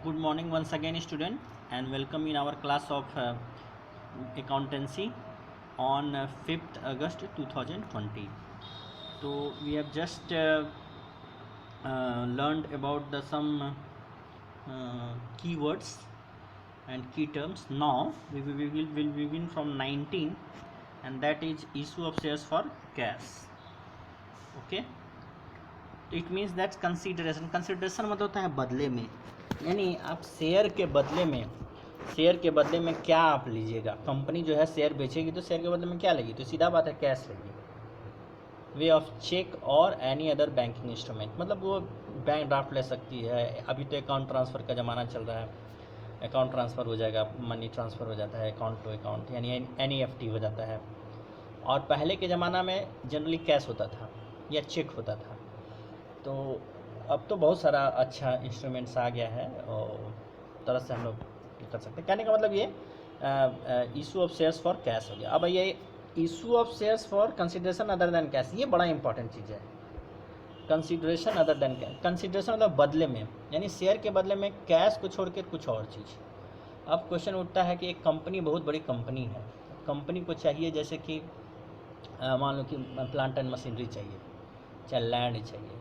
Good morning once again, student, and welcome in our class of accountancy on 5th August 2020. So we have just learned about the some keywords and key terms. Now we will begin from 19, and that is issue of shares for cash. Okay. It means that's consideration मतलब होता है बदले में, यानी आप share के बदले में क्या आप लीजिएगा। कंपनी जो है शेयर बेचेगी तो शेयर के बदले में क्या लेगी, तो सीधा बात है कैश लेगी। वे ऑफ चेक और एनी अदर बैंकिंग इंस्ट्रूमेंट, मतलब वो बैंक ड्राफ्ट ले सकती है। अभी तो अकाउंट ट्रांसफ़र का ज़माना चल रहा है, अकाउंट ट्रांसफ़र हो जाएगा, मनी ट्रांसफ़र हो जाता है अकाउंट टू अकाउंट, यानी NEFT हो जाता है। और पहले के ज़माना में जनरली कैश होता था या चेक होता था। तो अब तो बहुत सारा अच्छा इंस्ट्रूमेंट्स आ गया है और तरह से हम लोग कर सकते हैं। कहने का मतलब ये issue of shares for cash हो गया। अब ये issue of shares for consideration other than cash, ये बड़ा इंपॉर्टेंट चीज़ है। Consideration other than cash, consideration मतलब बदले में, यानी शेयर के बदले में कैश को छोड़ के कुछ और चीज़। अब क्वेश्चन उठता है कि एक कंपनी बहुत बड़ी कंपनी है, कंपनी को चाहिए जैसे कि मान लो कि प्लांट एंड मशीनरी चाहिए, चाहे लैंड चाहिए,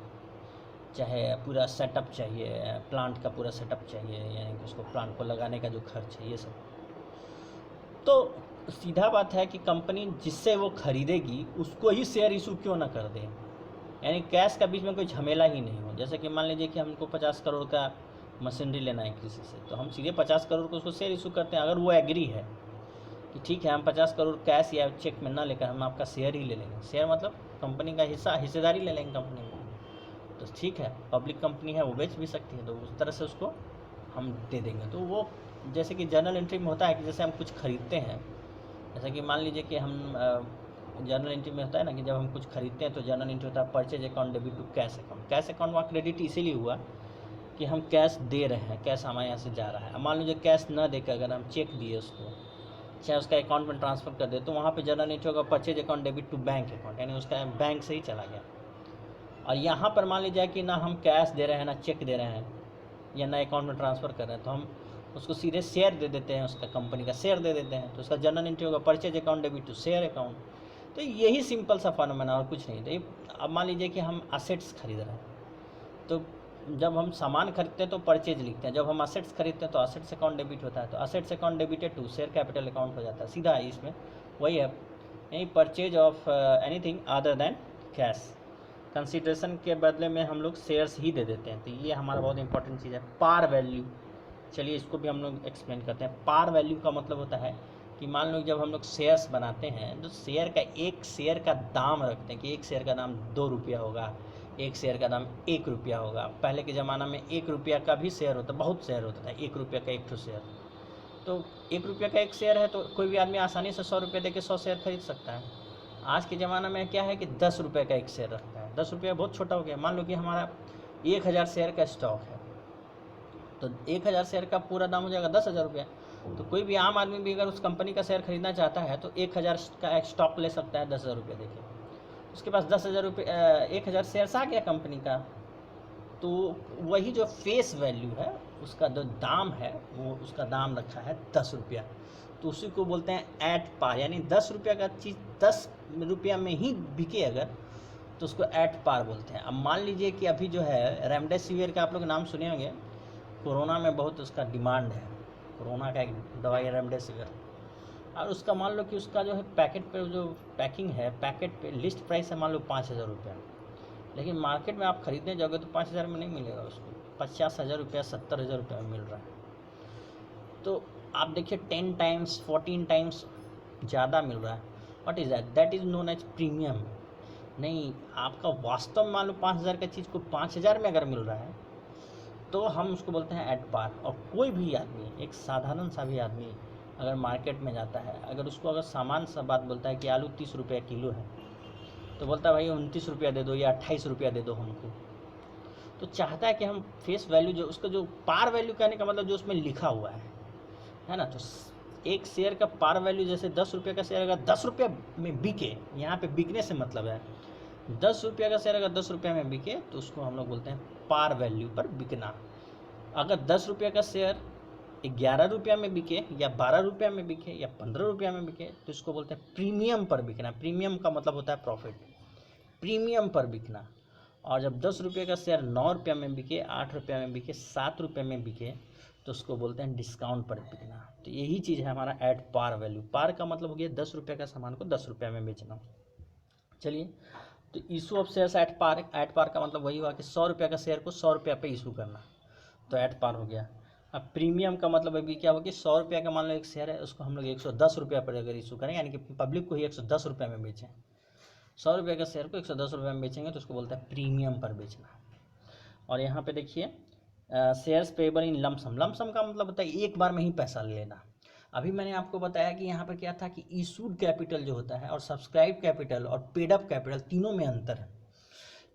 चाहे पूरा सेटअप चाहिए, प्लांट का पूरा सेटअप चाहिए, यानी कि उसको प्लांट को लगाने का जो खर्च है, ये सब। तो सीधा बात है कि कंपनी जिससे वो खरीदेगी उसको ही शेयर इशू क्यों ना कर दे, यानी कैश का बीच में कोई झमेला ही नहीं हो। जैसे कि मान लीजिए कि हमको 50 करोड़ का मशीनरी लेना है किसी से, तो हम सीधे 50 करोड़ को उसको शेयर इशू करते हैं। अगर वो एग्री है कि ठीक है हम 50 करोड़ कैश या चेक में ना लेकर हम आपका शेयर ही ले लेंगे, शेयर मतलब कंपनी का हिस्सेदारी ले लेंगे कंपनी में, तो ठीक है, पब्लिक कंपनी है वो बेच भी सकती है, तो उस तरह से उसको हम दे देंगे। तो वो जैसे कि जर्नल एंट्री में होता है कि जैसे हम कुछ खरीदते हैं, जैसे कि मान लीजिए कि हम जर्नल एंट्री में होता है ना कि जब हम कुछ खरीदते हैं तो जर्नल एंट्री होता है purchase account debit to cash account. Cash account वहाँ क्रेडिट इसीलिए हुआ कि हम कैश दे रहे हैं, कैश हमारे यहाँ से जा रहा है। अब मान लीजिए कैश न देकर अगर हम चेक दिए उसको, चाहे उसका अकाउंट में ट्रांसफ़र कर दे, तो वहाँ पे जर्नल एंट्री होगा purchase account debit to bank account, यानी उसका बैंक से ही चला गया। और यहाँ पर मान लीजिए कि ना हम कैश दे रहे हैं ना चेक दे रहे हैं या ना अकाउंट में ट्रांसफ़र कर रहे हैं, तो हम उसको सीधे शेयर दे देते हैं, उसका कंपनी का शेयर दे देते हैं, तो उसका जर्नल एंट्री होगा purchase account debit to share account. तो यही सिंपल सा फॉर्मूला और कुछ नहीं। तो ये अब मान लीजिए कि हम असेट्स खरीद रहे हैं, तो जब हम सामान खरीदते हैं तो परचेज लिखते हैं, जब हम असेट्स खरीदते हैं तो असेट्स अकाउंट डेबिट होता है, तो assets account debited to share capital account हो जाता है। सीधा है इसमें वही है, यानी purchase of anything other than cash. Consideration के बदले में हम लोग शेयर्स ही दे देते हैं, तो ये हमारा बहुत इंपॉर्टेंट चीज़ है। पार वैल्यू, चलिए इसको भी हम लोग एक्सप्लेन करते हैं। पार वैल्यू का मतलब होता है कि मान लो जब हम लोग शेयर्स बनाते हैं तो एक शेयर का दाम रखते हैं कि एक शेयर का दाम 2 रुपया होगा, एक शेयर का दाम 1 रुपया होगा। पहले के ज़माना में 1 रुपया का भी शेयर होता, बहुत शेयर होता था, 1 रुपया का एक ठो शेयर। तो 1 रुपया का एक शेयर है तो कोई भी आदमी आसानी से 100 रुपये दे के 100 शेयर खरीद सकता है। आज के ज़माना में क्या है कि 10 रुपये का एक शेयर रखता है। 10 रुपया बहुत छोटा हो गया। मान लो कि हमारा 1000 शेयर का स्टॉक है, तो 1000 शेयर का पूरा दाम हो जाएगा 10,000 रुपया। तो कोई भी आम आदमी भी अगर उस कंपनी का शेयर खरीदना चाहता है तो 1000 का एक स्टॉक ले सकता है 10,000 रुपये देके, उसके पास 10,000 रुपये 1000 शेयर्स आ गया कंपनी का। तो वही जो फेस वैल्यू है उसका जो दाम है वो उसका दाम रखा है 10 रुपया, तो उसी को बोलते हैं एट पार, यानी 10 रुपया का चीज़ 10 रुपया में ही बिके अगर, तो उसको एट पार बोलते हैं। अब मान लीजिए कि अभी जो है रेमडेसिविर का आप लोग नाम सुने होंगे, कोरोना में बहुत उसका डिमांड है, कोरोना का एक दवाई है रेमडेसिविर, और उसका मान लो कि उसका जो है पैकेट पे जो पैकिंग है, पैकेट पे लिस्ट प्राइस है मान लो 5,000 रुपया, लेकिन मार्केट में आप खरीदने जाओगे तो 5,000 में नहीं मिलेगा, उसको 50,000 रुपया 70,000 रुपये में मिल रहा है। तो आप देखिए 10 टाइम्स 14 टाइम्स ज़्यादा मिल रहा है। What is that? That is known as premium. नहीं, आपका वास्तव में मान लो 5,000 का चीज़ को 5,000 में अगर मिल रहा है तो हम उसको बोलते हैं एट पार। और कोई भी आदमी, एक साधारण सा भी आदमी अगर मार्केट में जाता है, अगर उसको अगर सामान सा बात बोलता है कि आलू 30 रुपये किलो है, तो बोलता है भाई 29 रुपया दे दो या 28 रुपया दे दो हमको। तो चाहता है कि हम फेस वैल्यू जो उसका जो पार वैल्यू कहने का मतलब जो उसमें लिखा हुआ है ना। तो एक शेयर का पार वैल्यू जैसे 10 रुपये का शेयर अगर 10 रुपये में बिके, यहाँ पे बिकने से मतलब है 10 रुपये का शेयर अगर 10 रुपये में बिके तो उसको हम लोग बोलते हैं पार वैल्यू पर बिकना। अगर 10 रुपये का शेयर 11 रुपया में बिके या 12 रुपया में बिके या 15 रुपया में बिके तो इसको बोलते हैं प्रीमियम पर बिकना। प्रीमियम का मतलब होता है प्रॉफिट, प्रीमियम पर बिकना। और जब 10 रुपये का शेयर 9 रुपया में बिके, 8 रुपया में बिके, 7 रुपये में बिके तो उसको बोलते हैं डिस्काउंट पर बिकना। तो यही चीज़ है हमारा एट पार वैल्यू। पार का मतलब हो गया 10 रुपये का सामान को 10 रुपये में बेचना। चलिए, तो issue of shares at par, at par का मतलब वही हुआ कि 100 रुपये का शेयर को 100 रुपये पे इशू करना, तो एट पार हो गया। अब प्रीमियम का मतलब अभी क्या होगा कि 100 रुपये का मान लो एक शेयर है, उसको हम लोग 110 रुपये पर अगर इशू करें, यानी कि पब्लिक को ही 110 रुपये में बेचें। 100 रुपये का शेयर को 110 रुपये में बेचेंगे तो उसको बोलते हैं प्रीमियम पर बेचना। और यहाँ पे देखिए shares payable in lump sum. Lump sum का मतलब होता है एक बार में ही पैसा ले लेना। अभी मैंने आपको बताया कि यहाँ पर क्या था कि इशूड कैपिटल जो होता है और सब्सक्राइब कैपिटल और पेड अप कैपिटल तीनों में अंतर है।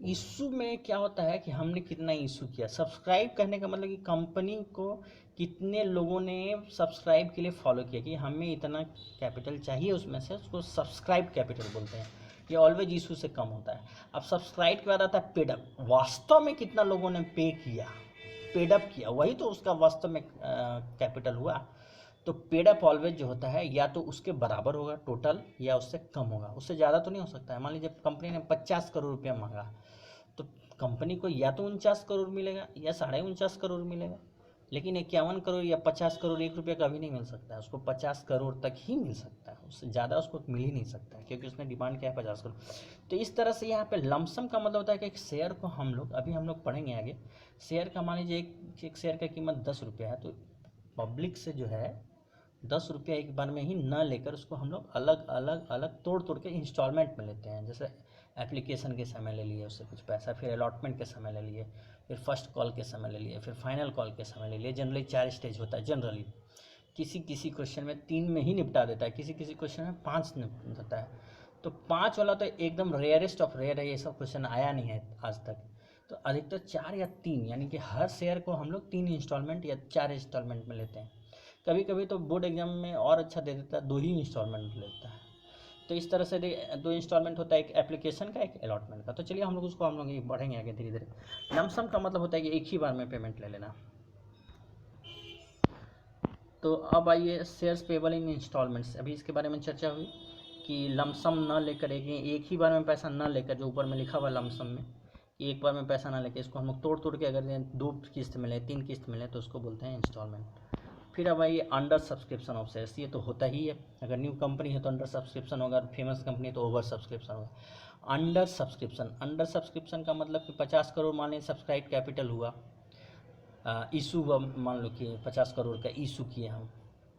इशू में क्या होता है कि हमने कितना इशू किया। सब्सक्राइब करने का मतलब कि कंपनी को कितने लोगों ने सब्सक्राइब के लिए फॉलो किया कि हमें इतना कैपिटल चाहिए, उसमें से उसको सब्सक्राइब कैपिटल बोलते हैं। ये ऑलवेज इशू से कम होता है। अब सब्सक्राइब के बाद आता है पेड अप। वास्तव में कितना लोगों ने पे किया, पेड अप किया, वही तो उसका वास्तव में कैपिटल हुआ। तो पेड अप ऑलवेज जो होता है या तो उसके बराबर होगा टोटल या उससे कम होगा, उससे ज़्यादा तो नहीं हो सकता है। मान लीजिए कंपनी ने 50 करोड़ रुपया मांगा तो कंपनी को या तो 49 करोड़ मिलेगा या 49.5 करोड़ मिलेगा, लेकिन 51 करोड़ या 50 करोड़ 1 रुपये कभी नहीं मिल सकता है। उसको 50 करोड़ तक ही मिल सकता है, उससे ज़्यादा उसको मिल ही नहीं सकता है क्योंकि उसने डिमांड किया है 50 करोड़। तो इस तरह से यहाँ पे लमसम का मतलब होता है कि एक शेयर को हम लोग अभी हम लोग पढ़ेंगे आगे। शेयर का मान लीजिए एक शेयर का कीमत 10 रुपया है, तो पब्लिक से जो है 10 रुपया एक बार में ही न लेकर उसको हम लोग अलग अलग अलग तोड़ तोड़ के इंस्टॉलमेंट में लेते हैं। जैसे एप्लीकेशन के समय ले लिए उससे कुछ पैसा, फिर अलॉटमेंट के समय ले लिए, फिर फर्स्ट कॉल के समय ले लिए, फिर फाइनल कॉल के समय ले लिए। जनरली 4 स्टेज होता है। जनरली किसी किसी क्वेश्चन में 3 में ही निपटा देता है, किसी किसी क्वेश्चन में 5 निपटाता है। तो 5 वाला तो एकदम रेयरेस्ट ऑफ रेयर है, ये सब क्वेश्चन आया नहीं है आज तक। तो अधिकतर 4 या 3, यानी कि हर शेयर को हम लोग 3 इंस्टॉलमेंट या 4 इंस्टॉलमेंट में लेते हैं। कभी कभी तो बोर्ड एग्जाम में और अच्छा दे देता है, 2 ही इंस्टॉलमेंट लेता है। तो इस तरह से 2 इंस्टॉलमेंट होता है, एक एप्लीकेशन का एक अलॉटमेंट का। तो चलिए हम लोग बढ़ेंगे आगे धीरे धीरे। लमसम का मतलब होता है कि एक ही बार में पेमेंट ले लेना। तो अब आइए शेयर्स पेबल इन इंस्टॉलमेंट्स। अभी इसके बारे में चर्चा हुई कि लमसम न लेकर एक ही बार में पैसा न लेकर, जो ऊपर में लिखा हुआ लमसम में कि एक बार में पैसा ना लेकर इसको हम लोग तोड़ तोड़ के अगर 2 किस्त मिले 3 किस्त मिले तो उसको बोलते हैं इंस्टॉलमेंट। फिर अब आइए अंडर सब्सक्रिप्शन ऑफ शेयर्स। ये तो होता ही है, अगर न्यू कंपनी है तो अंडर सब्सक्रिप्शन होगा, फेमस कंपनी है तो ओवर सब्सक्रिप्शन होगा। अंडर सब्सक्रिप्शन का मतलब कि 50 करोड़ मान लीजिए सब्सक्राइब कैपिटल हुआ, इशू हुआ, मान लो कि 50 करोड़ का इशू किए हम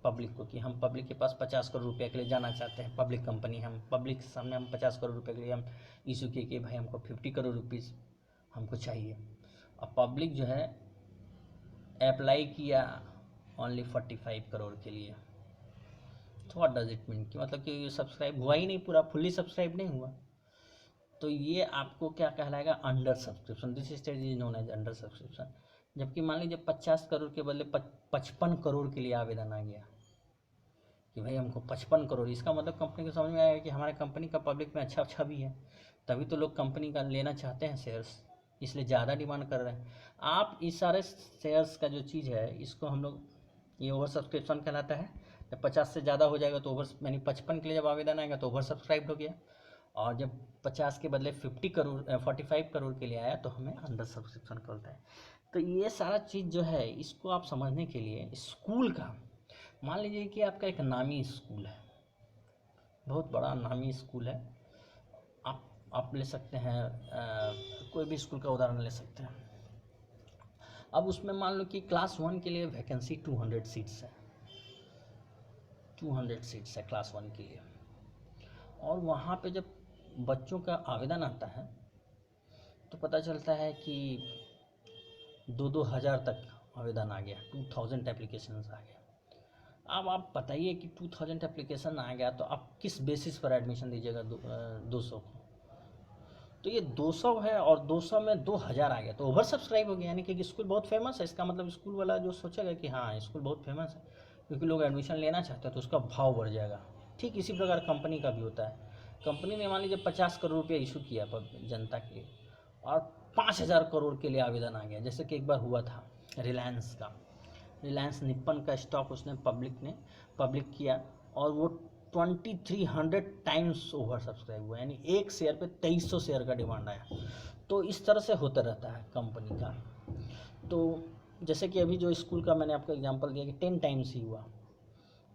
पब्लिक को कि हम पब्लिक के पास 50 करोड़ रुपये के लिए जाना चाहते हैं। पब्लिक कंपनी, हम पब्लिक के सामने हम 50 करोड़ रुपये के लिए हम इशू किए कि भाई हमको 50 करोड़ रुपीज़ हमको चाहिए। अब पब्लिक जो है अप्लाई किया ओनली 45 करोड़ के लिए। तो व्हाट डज इट मीन कि मतलब कि सब्सक्राइब हुआ ही नहीं, पूरा फुल्ली सब्सक्राइब नहीं हुआ। तो ये आपको क्या कहलाएगा, under subscription. This stage is known as under subscription. जबकि मान लीजिए 50 करोड़ के बदले 55 करोड़ के लिए आवेदन आ गया कि भाई हमको 55 करोड़, इसका मतलब कंपनी को समझ में आएगा कि हमारे कंपनी का पब्लिक में अच्छा छवि है, तभी तो लोग कंपनी का लेना चाहते हैं शेयर्स, इसलिए ज़्यादा डिमांड कर रहे हैं। आप इस सारे शेयर्स का जो चीज़ है इसको हम लोग, ये ओवर सब्सक्रिप्शन कहलाता है। जब 50 से ज़्यादा हो जाएगा तो ओवर, यानी 55 के लिए जब आवेदन आएगा तो ओवर सब्सक्राइब हो गया, और जब 50 के बदले 45 करोड़ के लिए आया तो हमें अंडर सब्सक्रिप्शन बोलता है। तो ये सारा चीज़ जो है इसको आप समझने के लिए स्कूल का, मान लीजिए कि आपका एक नामी स्कूल है, बहुत बड़ा नामी स्कूल है, आप ले सकते हैं कोई भी स्कूल का उदाहरण ले सकते हैं। अब उसमें मान लो कि क्लास 1 के लिए वैकेंसी 200 सीट्स है, 200 सीट्स है क्लास 1 के लिए। और वहाँ पे जब बच्चों का आवेदन आता है तो पता चलता है कि 2-2 हज़ार तक आवेदन आ गया, 2000 एप्लीकेशंस आ गया। अब आप बताइए कि 2000 एप्लीकेशन आ गया तो आप किस बेसिस पर एडमिशन दीजिएगा 200 को। तो ये 200 है और 200 में 2000 आ गया तो ओवर सब्सक्राइब हो गया, यानी कि स्कूल बहुत फेमस है। इसका मतलब स्कूल वाला जो सोचेगा कि हाँ स्कूल बहुत फेमस है क्योंकि लोग एडमिशन लेना चाहते हैं तो उसका भाव बढ़ जाएगा। ठीक इसी प्रकार कंपनी का भी होता है। कंपनी ने मान लीजिए 50 करोड़ रुपये इशू किया जनता के लिए और 5000 करोड़ के लिए आवेदन आ गया, जैसे कि एक बार हुआ था रिलायंस का। रिलायंस निप्पन का स्टॉक उसने पब्लिक किया और वो 2300 टाइम्स ओवर सब्सक्राइब हुआ, यानी एक शेयर पे 2300 शेयर का डिमांड आया। तो इस तरह से होता रहता है कंपनी का। तो जैसे कि अभी जो स्कूल का मैंने आपको एग्जांपल दिया कि 10 टाइम्स ही हुआ,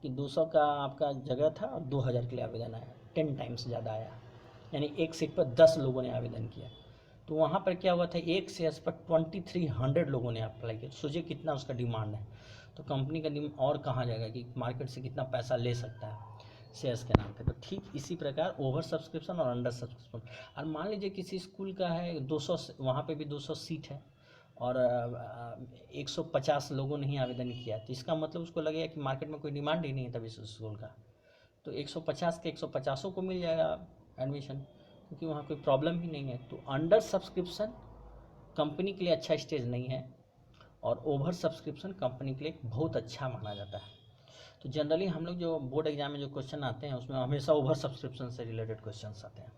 कि 200 का आपका जगह था और 2000 के लिए आवेदन आया, 10 टाइम्स ज़्यादा आया, यानी एक सीट पर 10 लोगों ने आवेदन किया। तो वहाँ पर क्या हुआ था, एक शेयर्स पर 2300 लोगों ने अप्लाई किया। सोचिए कितना उसका डिमांड है। तो कंपनी का डिमांड और कहाँ जाएगा कि मार्केट से कितना पैसा ले सकता है शेयर्स के नाम पे। तो ठीक इसी प्रकार ओवर सब्सक्रिप्शन और अंडर सब्सक्रिप्शन। और मान लीजिए किसी स्कूल का है 200, वहाँ पे भी 200 सीट है और 150 लोगों ने ही आवेदन किया, तो इसका मतलब उसको लगेगा कि मार्केट में कोई डिमांड ही नहीं है तभी इस स्कूल का, तो 150 के 150 को मिल जाएगा एडमिशन, क्योंकि वहाँ कोई प्रॉब्लम ही नहीं है। तो अंडर सब्सक्रिप्शन कंपनी के लिए अच्छा स्टेज नहीं है और ओवर सब्सक्रिप्शन कंपनी के लिए बहुत अच्छा माना जाता है। तो जनरली हम लोग जो बोर्ड एग्जाम में जो क्वेश्चन आते हैं उसमें हमेशा ओवर सब्सक्रिप्शन से रिलेटेड क्वेश्चन आते हैं।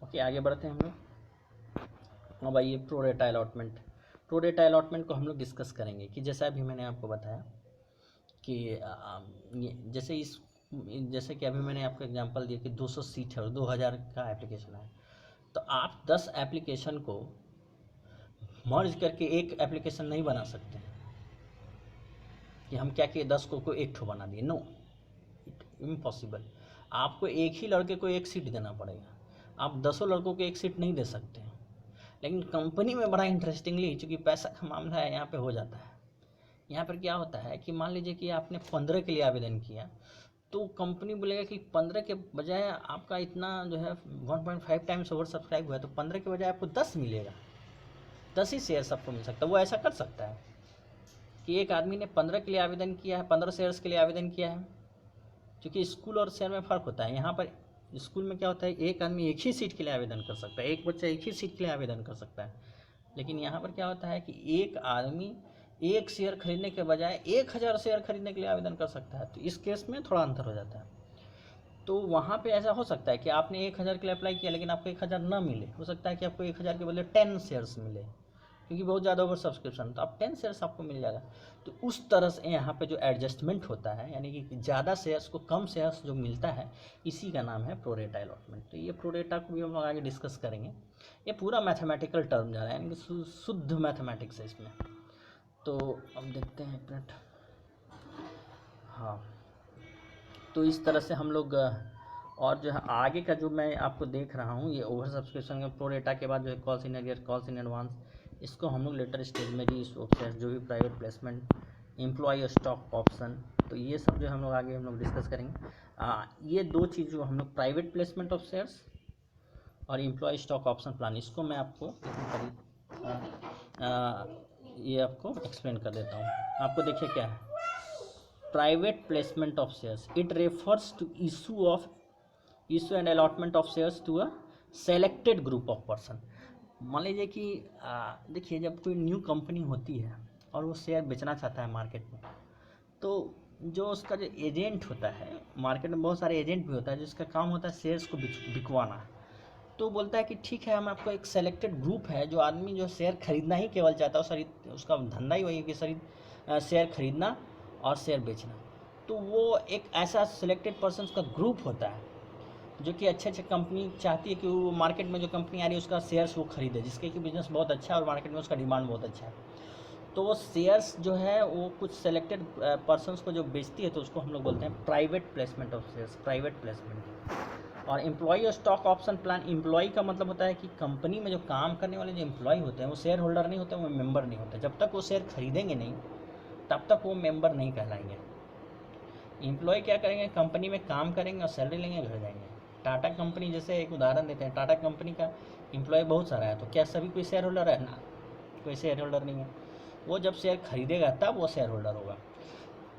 ओके, आगे बढ़ते हैं हम लोग। अब आइए प्रो रेटा अलॉटमेंट। प्रो रेटा अलॉटमेंट को हम लोग डिस्कस करेंगे कि जैसा अभी मैंने आपको बताया कि जैसे कि अभी मैंने आपको एग्जांपल दिया कि 200 सीट है और 2000 का एप्लीकेशन है, तो आप 10 एप्लीकेशन को मर्ज करके एक एप्लीकेशन नहीं बना सकते कि हम क्या किए 10 को एक ठो बना दिए, नो, इट इम्पॉसिबल। आपको एक ही लड़के को एक सीट देना पड़ेगा, आप 10 लड़कों को एक सीट नहीं दे सकते। लेकिन कंपनी में बड़ा इंटरेस्टिंगली, चूँकि पैसा का मामला है, यहाँ पे हो जाता है। यहाँ पर क्या होता है कि मान लीजिए कि आपने 15 के लिए आवेदन किया, तो कंपनी बोलेगा कि 15 के बजाय आपका इतना जो है 1.5 टाइम्स ओवर सब्सक्राइब हुआ है, तो 15 के बजाय आपको 10 मिलेगा, 10 ही शेयर्स आपको मिल सकता है। वो ऐसा कर सकता है कि एक आदमी ने 15 के लिए आवेदन किया है, 15 शेयर्स के लिए आवेदन किया है, क्योंकि स्कूल और शेयर में फ़र्क होता है। यहाँ पर स्कूल में क्या होता है, एक आदमी एक ही सीट के लिए आवेदन कर सकता है, एक बच्चा एक ही सीट के लिए आवेदन कर सकता है। लेकिन यहाँ पर क्या होता है कि एक आदमी एक शेयर खरीदने के बजाय 1000 शेयर खरीदने के लिए आवेदन कर सकता है। तो इस केस में थोड़ा अंतर हो जाता है। तो वहाँ पे ऐसा हो सकता है कि आपने 1000 के लिए अप्लाई किया लेकिन आपको 1000 ना मिले, हो सकता है कि आपको 1000 के बदले 10 शेयर्स मिले, क्योंकि बहुत ज़्यादा ओवर सब्सक्रिप्शन, तो आप 10 शेयर्स आपको मिल जाएगा। तो उस तरह से यहाँ पे जो एडजस्टमेंट होता है, यानी कि ज़्यादा शेयर्स को कम शेयर्स जो मिलता है, इसी का नाम है प्रोरेटा अलॉटमेंट। तो ये प्रोरेटा को भी हम लोग आगे डिस्कस करेंगे। ये पूरा मैथमेटिकल टर्म जा रहा है, यानी कि शुद्ध मैथमेटिक्स है इसमें। तो अब देखते हैं एक मिनट। हाँ, तो इस तरह से हम लोग और जो है आगे का जो मैं आपको देख रहा हूँ, ये ओवर सब्सक्रिप्शन का प्रोरेटा के बाद जो है calls in arrear, calls in advance, इसको हम लोग लेटर स्टेज में भी जो भी private placement, employ stock option, तो ये सब जो हम लोग आगे हम लोग डिस्कस करेंगे। ये दो चीज़ जो हम लोग प्राइवेट प्लेसमेंट ऑफ शेयर्स और एम्प्लॉय स्टॉक ऑप्शन प्लान, इसको मैं आपको ये आपको एक्सप्लेन कर देता हूँ। आपको देखिए क्या है private placement of shares, it refers to issue and allotment of shares to a selected group of person. मान लीजिए कि देखिए जब कोई न्यू कंपनी होती है और वो शेयर बेचना चाहता है मार्केट में, तो जो उसका जो एजेंट होता है, मार्केट में बहुत सारे एजेंट भी होता है जिसका काम होता है शेयर्स को बिकवाना। तो बोलता है कि ठीक है, हम आपको एक सेलेक्टेड ग्रुप है जो आदमी जो शेयर खरीदना ही केवल चाहता है, उसका धंधा ही वही है कि शेयर खरीदना और शेयर बेचना। तो वो एक ऐसा सिलेक्टेड पर्सन्स का ग्रुप होता है जो कि अच्छे कंपनी चाहती है कि वो मार्केट में जो कंपनी आ रही है उसका शेयर्स वो खरीदे, जिसके कि बिजनेस बहुत अच्छा है और मार्केट में उसका डिमांड बहुत अच्छा है। तो वो शेयर्स जो है वो कुछ सेलेक्टेड पर्सन्स को जो बेचती है, तो उसको हम लोग बोलते हैं private placement of shares, private placement. और employee stock option plan, employee का मतलब होता है कि कंपनी में जो काम करने वाले जो एम्प्लॉय होते हैं वो शेयर होल्डर नहीं होते, वो मेंबर नहीं होते। जब तक वो शेयर खरीदेंगे नहीं तब तक वो मेंबर नहीं कहलाएंगे। एम्प्लॉय क्या करेंगे, कंपनी में काम करेंगे और सैलरी लेंगे, घर जाएंगे। टाटा कंपनी जैसे एक उदाहरण देते हैं, टाटा कंपनी का एम्प्लॉय बहुत सारा है, तो क्या सभी कोई शेयर होल्डर है ना? कोई शेयर होल्डर नहीं है। वो जब शेयर खरीदेगा तब वो शेयर होल्डर होगा।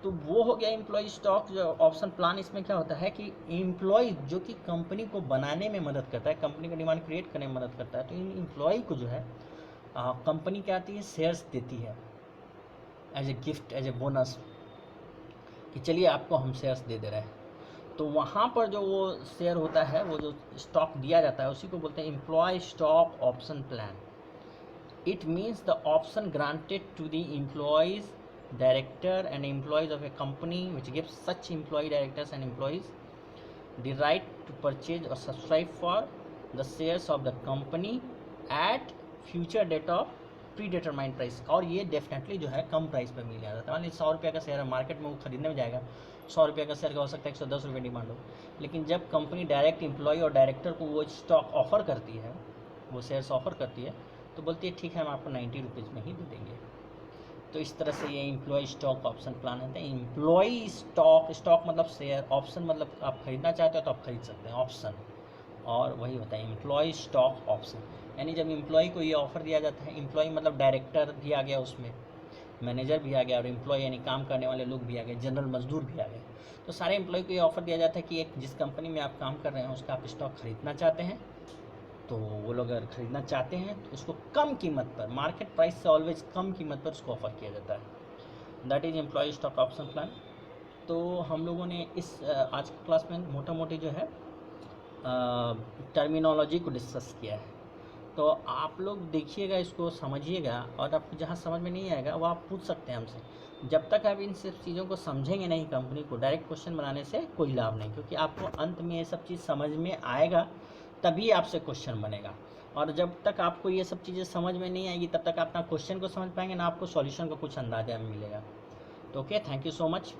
तो वो हो गया एम्प्लॉय स्टॉक जो ऑप्शन प्लान। इसमें क्या होता है कि एम्प्लॉय जो कि कंपनी को बनाने में मदद करता है, कंपनी का डिमांड क्रिएट करने में मदद करता है, तो इन एम्प्लॉय को जो है कंपनी क्या आती है, शेयर्स देती है as a gift, as a bonus, कि चलिए आपको हम शेयर्स दे रहे हैं। तो वहाँ पर जो वो शेयर होता है, वो जो स्टॉक दिया जाता है, उसी को बोलते हैं employ stock option plan. It means the option granted to the employees, director and employees of a company which gives such employee, directors and employees the right to purchase or subscribe for the shares of the company at future date of predetermined price. और ये definitely जो है कम price पर मिल जाता है। मान लीजिए 100 रुपये का शेयर है, मार्केट में वो खरीदने में जाएगा 100 रुपये का शेयर का हो सकता है 110 रुपये डिमांड हो, लेकिन जब कंपनी डायरेक्ट एम्प्लॉय और डायरेक्टर को वो स्टॉक ऑफर करती है, वो शेयर्स ऑफर करती है, तो बोलती है ठीक है हम आपको 90 रुपीज़ में ही दे देंगे। तो इस तरह से ये एम्प्लॉय स्टॉक ऑप्शन प्लान होते हैं। एम्प्लॉय स्टॉक, स्टॉक मतलब शेयर, ऑप्शन मतलब आप खरीदना चाहते हो तो आप खरीद सकते हैं, ऑप्शन, और वही होता है एम्प्लॉय स्टॉक ऑप्शन। यानी जब एम्प्लॉय को ये ऑफ़र दिया जाता है, एम्प्लॉय मतलब डायरेक्टर भी आ गया उसमें, मैनेजर भी आ गया और एम्प्लॉय यानी काम करने वाले लोग भी आ गए, जनरल मजदूर भी आ गए। तो सारे एम्प्लॉय को ये ऑफ़र दिया जाता है कि एक जिस कंपनी में आप काम कर रहे हैं उसका आप स्टॉक खरीदना चाहते हैं, तो वो लोग अगर खरीदना चाहते हैं तो उसको कम कीमत पर, मार्केट प्राइस से ऑलवेज कम कीमत पर उसको ऑफ़र किया जाता है। That is employ stock option plan. तो हम लोगों ने इस आज की क्लास में मोटा मोटी जो है टर्मिनोलॉजी को डिस्कस किया है। तो आप लोग देखिएगा, इसको समझिएगा, और आपको जहाँ समझ में नहीं आएगा वो आप पूछ सकते हैं हमसे। जब तक आप इन सब चीज़ों को समझेंगे नहीं, कंपनी को डायरेक्ट क्वेश्चन बनाने से कोई लाभ नहीं, क्योंकि आपको अंत में ये सब चीज़ समझ में आएगा तभी आपसे क्वेश्चन बनेगा। और जब तक आपको ये सब चीज़ें समझ में नहीं आएगी तब तक आप ना क्वेश्चन को समझ पाएंगे ना आपको सॉल्यूशन का कुछ अंदाजा मिलेगा। तो okay, thank you so much.